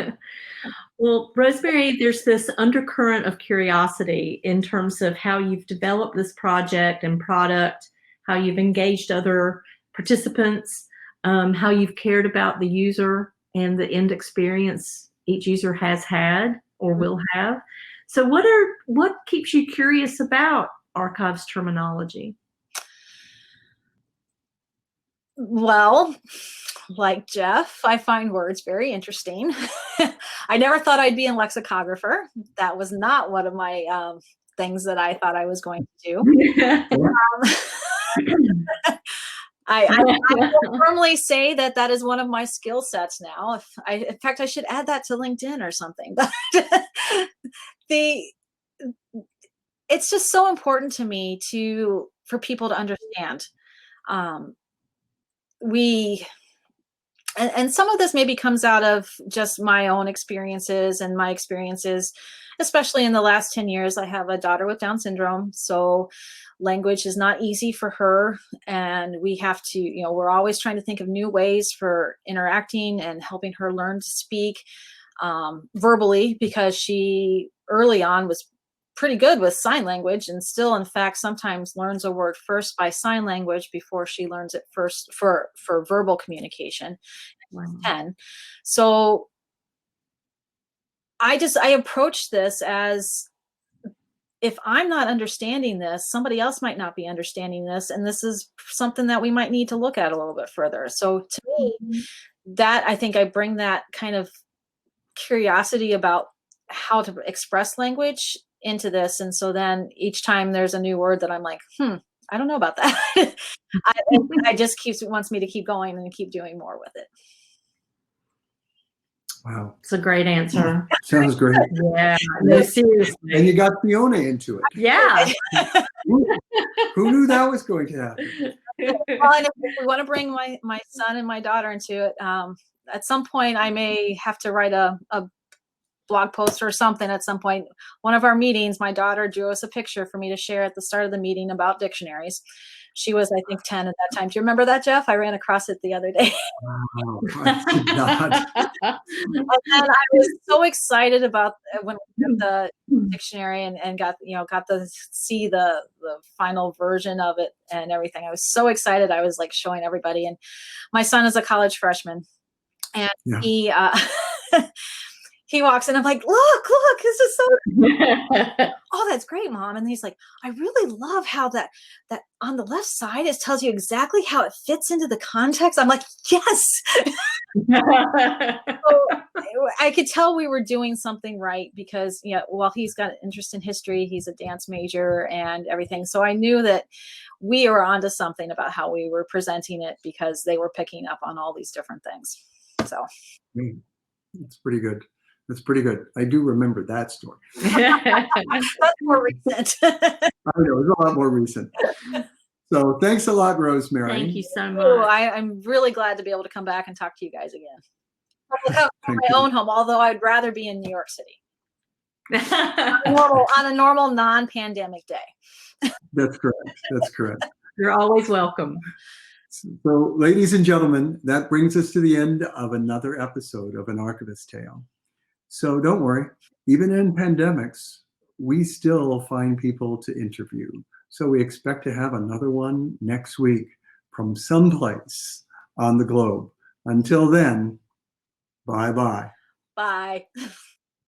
[SPEAKER 1] Well, Rosemary, there's this undercurrent of curiosity in terms of how you've developed this project and product, how you've engaged other participants, how you've cared about the user and the end experience each user has had or will have. So what keeps you curious about archives terminology?
[SPEAKER 3] Well, like Jeff, I find words very interesting. I never thought I'd be a lexicographer. That was not one of my things that I thought I was going to do. I will firmly say that is one of my skill sets now. In fact, I should add that to LinkedIn or something. But it's just so important to me for people to understand. And some of this maybe comes out of just my own experiences, and my experiences, especially in the last 10 years. I have a daughter with Down syndrome, so language is not easy for her. And we have to, we're always trying to think of new ways for interacting and helping her learn to speak verbally, because she early on was pretty good with sign language, and still, in fact, sometimes learns a word first by sign language before she learns it first for verbal communication.
[SPEAKER 1] Wow.
[SPEAKER 3] 10. So I approach this as, if I'm not understanding this, somebody else might not be understanding this, and this is something that we might need to look at a little bit further. So to me, that I think I bring that kind of curiosity about how to express language into this. And so then each time there's a new word that I'm like, I don't know about that. I just wants me to keep going and keep doing more with it.
[SPEAKER 2] Wow.
[SPEAKER 1] It's a great answer.
[SPEAKER 2] Sounds great.
[SPEAKER 1] Yeah, no, seriously.
[SPEAKER 2] And you got Fiona into it.
[SPEAKER 1] Yeah.
[SPEAKER 2] Who knew that was going to happen?
[SPEAKER 3] Well, and if we want to bring my son and my daughter into it, at some point I may have to write a blog post or something at some point. One of our meetings, my daughter drew us a picture for me to share at the start of the meeting about dictionaries. She was, I think, 10 at that time. Do you remember that, Jeff? I ran across it the other day.
[SPEAKER 2] Wow, I did not.
[SPEAKER 3] And I was so excited about when we got the dictionary and got to see the final version of it and everything. I was so excited. I was like showing everybody. And my son is a college freshman, and he walks in. I'm like, look, this is so. Oh, that's great, Mom. And he's like, I really love how that on the left side, it tells you exactly how it fits into the context. I'm like, yes. So I could tell we were doing something right, because, while he's got an interest in history, he's a dance major and everything. So I knew that we were onto something about how we were presenting it, because they were picking up on all these different things. So
[SPEAKER 2] it's pretty good. That's pretty good. I do remember that story.
[SPEAKER 3] That's more recent.
[SPEAKER 2] I know, it's a lot more recent. So thanks a lot, Rosemary.
[SPEAKER 1] Thank you so much.
[SPEAKER 3] I'm really glad to be able to come back and talk to you guys again. From my own home, although I'd rather be in New York City. On a normal non-pandemic day.
[SPEAKER 2] That's correct.
[SPEAKER 1] You're always welcome.
[SPEAKER 2] So, ladies and gentlemen, that brings us to the end of another episode of An Archivist's Tale. So don't worry, even in pandemics, we still find people to interview. So we expect to have another one next week from someplace on the globe. Until then, bye-bye.
[SPEAKER 3] Bye.